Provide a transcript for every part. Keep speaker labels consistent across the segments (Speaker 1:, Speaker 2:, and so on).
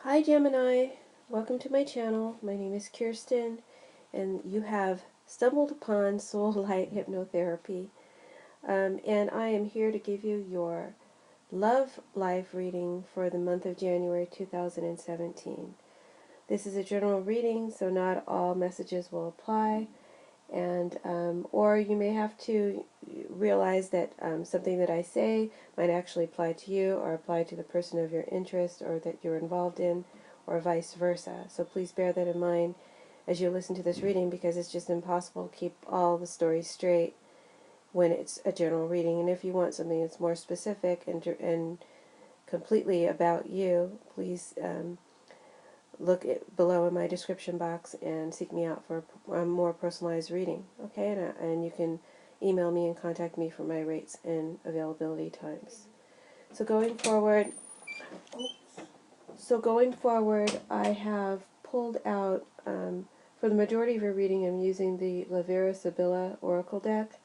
Speaker 1: Hi Gemini, welcome to my channel. My name is Kirsten and you have stumbled upon Soul Light Hypnotherapy. And I am here to give you your love life reading for the month of January 2017. This is a general reading, so not all messages will apply, and or you may have to realize that something that I say might actually apply to you or apply to the person of your interest or that you're involved in, or vice versa. So please bear that in mind as you listen to this reading, because it's just impossible to keep all the stories straight when it's a general reading. And if you want something that's more specific and completely about you, please look below in my description box and seek me out for a more personalized reading. Okay, and you can email me and contact me for my rates and availability times. So going forward, I have pulled out, for the majority of your reading, I'm using the Lavera Sibilla Oracle deck,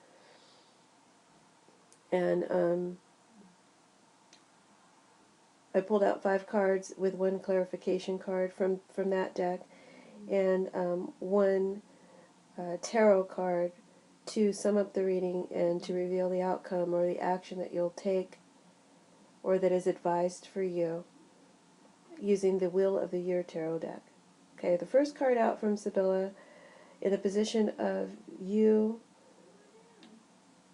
Speaker 1: and I pulled out 5 cards with one clarification card from that deck, and one tarot card to sum up the reading and to reveal the outcome or the action that you'll take or that is advised for you using the Wheel of the Year tarot deck. Okay, the first card out from Sibilla in the position of you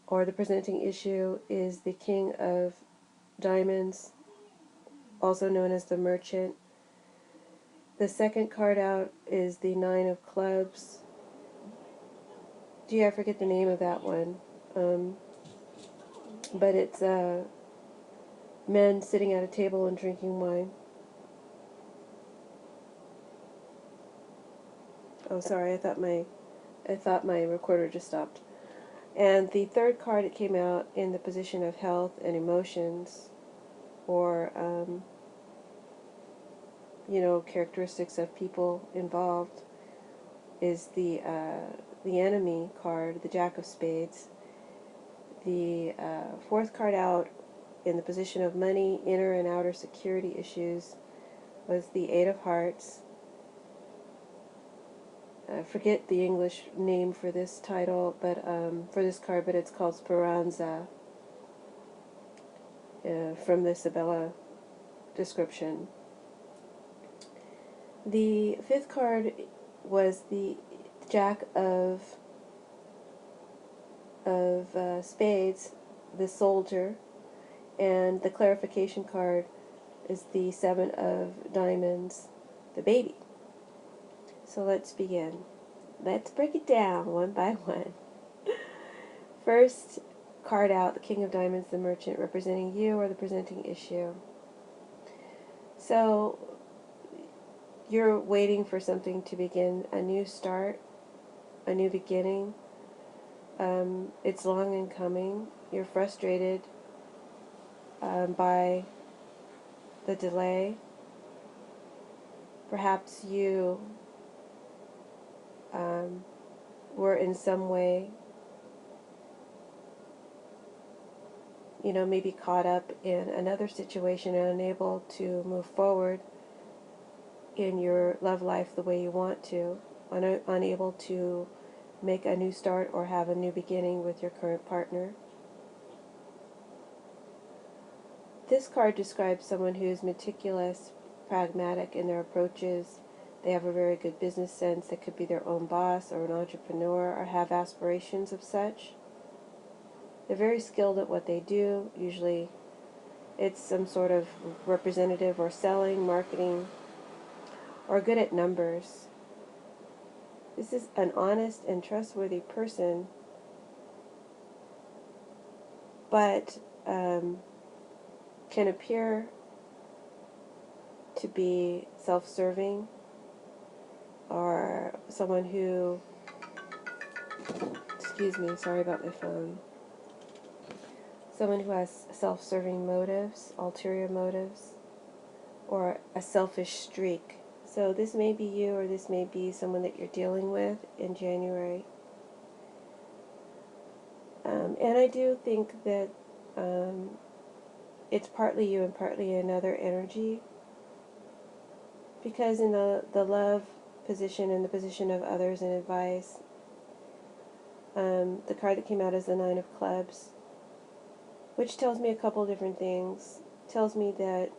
Speaker 1: or the presenting issue is the King of Diamonds, also known as the Merchant. The second card out is the Nine of Clubs. Gee, I forget the name of that one. But it's men sitting at a table and drinking wine. Oh, sorry, I thought my recorder just stopped. And the third card, it came out in the position of health and emotions, or characteristics of people involved, is the enemy card, the Jack of Spades. The fourth card out in the position of money, inner and outer security issues, was the Eight of Hearts. I forget the English name for this title, but for this card, but it's called Speranza from the Sibilla description. The fifth card was the Jack of Spades, the Soldier, and the clarification card is the Seven of Diamonds, the Baby. So let's begin. Let's break it down one by one. First card out, the King of Diamonds, the Merchant, representing you or the presenting issue. So you're waiting for something to begin, a new start, a new beginning. It's long in coming. You're frustrated by the delay. Perhaps you were in some way, maybe caught up in another situation and unable to move forward in your love life the way you want to, unable to make a new start or have a new beginning with your current partner. This card describes someone who is meticulous, pragmatic in their approaches. They have a very good business sense. They could be their own boss or an entrepreneur or have aspirations of such. They're very skilled at what they do. Usually it's some sort of representative or selling, marketing, or good at numbers. This is an honest and trustworthy person, but can appear to be self-serving, or someone who, excuse me, sorry about my phone, someone who has self-serving motives, ulterior motives, or a selfish streak. So this may be you, or this may be someone that you're dealing with in January. And I do think that it's partly you and partly another energy. Because in the love position and the position of others and advice, the card that came out is the Nine of Clubs, which tells me a couple different things. Tells me that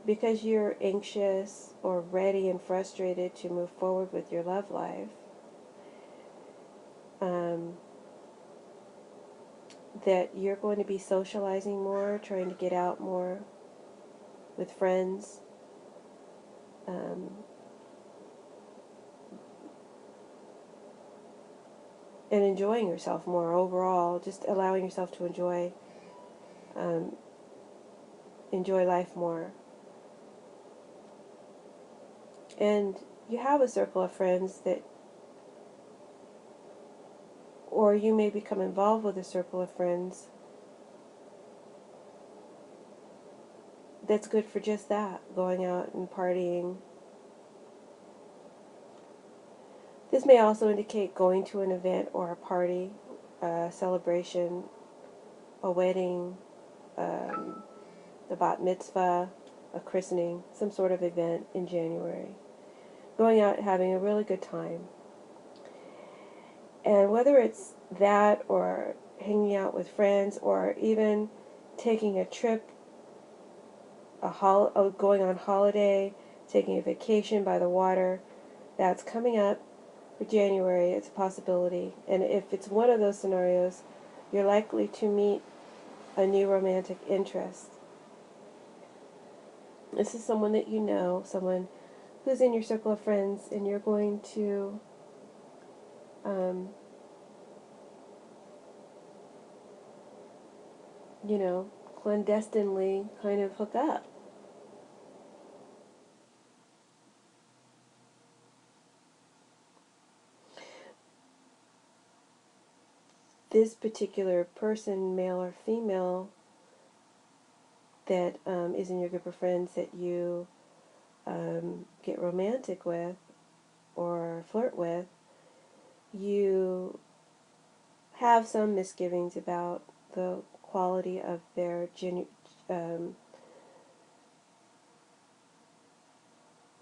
Speaker 1: because you're anxious or ready and frustrated to move forward with your love life, um, that you're going to be socializing more, trying to get out more with friends, um, and enjoying yourself more overall, just allowing yourself to um, enjoy life more. And you have a circle of friends that, or you may become involved with a circle of friends that's good for just that, going out and partying. This may also indicate going to an event or a party, a celebration, a wedding, the bat mitzvah, a christening, some sort of event in January. Going out and having a really good time. And whether it's that or hanging out with friends or even taking a trip, going on holiday, taking a vacation by the water, that's coming up for January. It's a possibility. And if it's one of those scenarios, you're likely to meet a new romantic interest. This is someone that you know, someone who's in your circle of friends, and you're going to um, clandestinely kind of hook up. This particular person, male or female, that is in your group of friends that you get romantic with or flirt with, you have some misgivings about the quality of their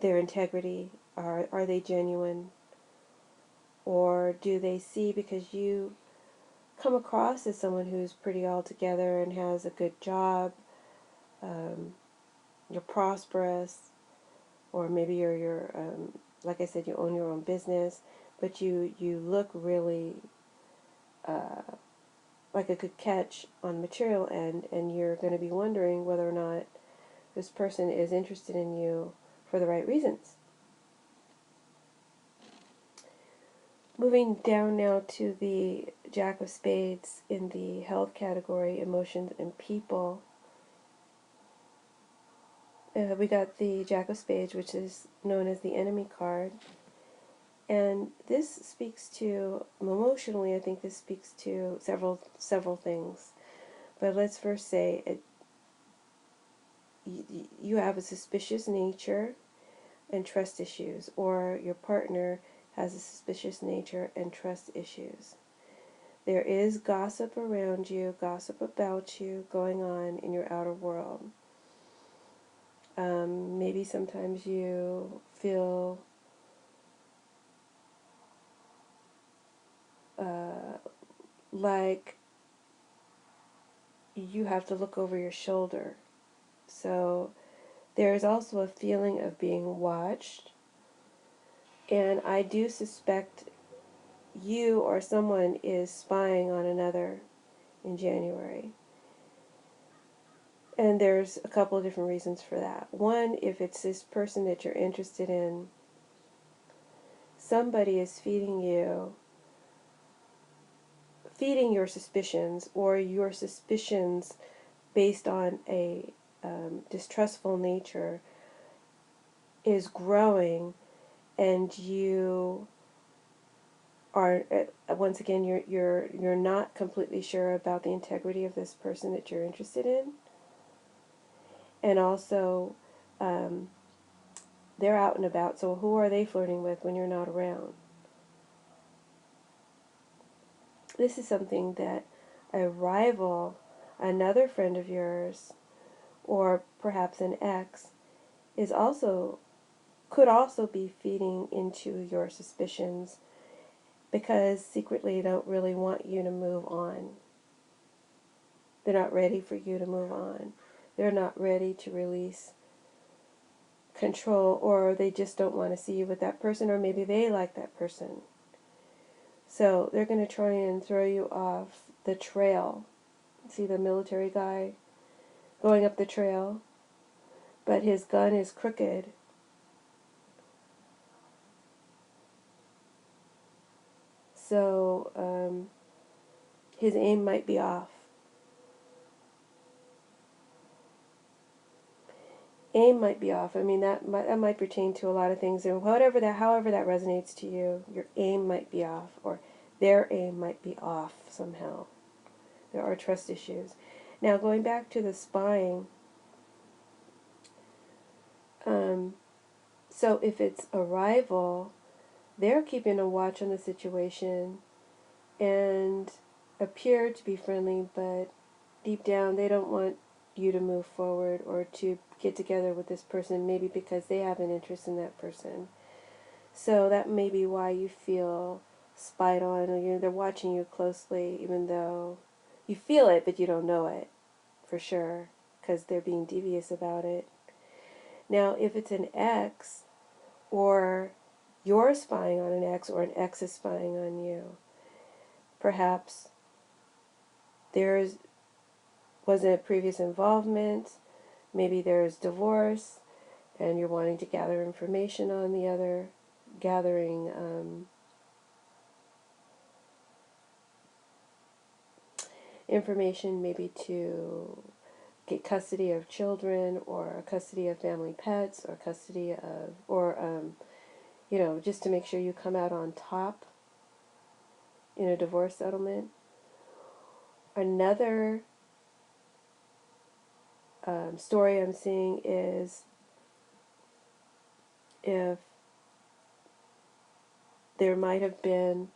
Speaker 1: integrity. Are they genuine? Or do they see, because you come across as someone who's pretty all together and has a good job, you're prosperous, or maybe you're like I said, you own your own business, but you look really uh, like a good catch on material end, and you're going to be wondering whether or not this person is interested in you for the right reasons. Moving down now to the Jack of Spades in the health category, emotions and people. We got the Jack of Spades, which is known as the enemy card. And this speaks to, emotionally, I think this speaks to several things. But let's first say you have a suspicious nature and trust issues, or your partner has a suspicious nature and trust issues. There is gossip around you, gossip about you going on in your outer world. Maybe sometimes you feel like you have to look over your shoulder. So there is also a feeling of being watched. And I do suspect you or someone is spying on another in January. And there's a couple of different reasons for that. One, if it's this person that you're interested in, somebody is feeding your suspicions, or your suspicions based on a distrustful nature is growing, and you are once again you're not completely sure about the integrity of this person that you're interested in, and also they're out and about, so who are they flirting with when you're not around? This is something that a rival, another friend of yours, or perhaps an ex, is also could also be feeding into your suspicions, because secretly they don't really want you to move on. They're not ready for you to move on. They're not ready to release control, or they just don't want to see you with that person, or maybe they like that person. So they're going to try and throw you off the trail. See the military guy going up the trail, but his gun is crooked. So his aim might be off. Aim might be off. I mean, that might pertain to a lot of things, and however that resonates to you, your aim might be off, or their aim might be off somehow. There are trust issues. Now, going back to the spying, so if it's a rival, they're keeping a watch on the situation and appear to be friendly, but deep down they don't want you to move forward or to get together with this person, maybe because they have an interest in that person. So that may be why you feel spied on, or they're watching you closely, even though you feel it, but you don't know it for sure, because they're being devious about it. Now, if it's an ex, or you're spying on an ex, or an ex is spying on you, perhaps there wasn't a previous involvement, maybe there's divorce, and you're wanting to gather information on the other, gathering information maybe to get custody of children, or custody of family pets, or custody of, or just to make sure you come out on top in a divorce settlement. Another story I'm seeing is if there might have been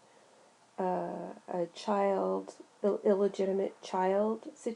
Speaker 1: a illegitimate child situation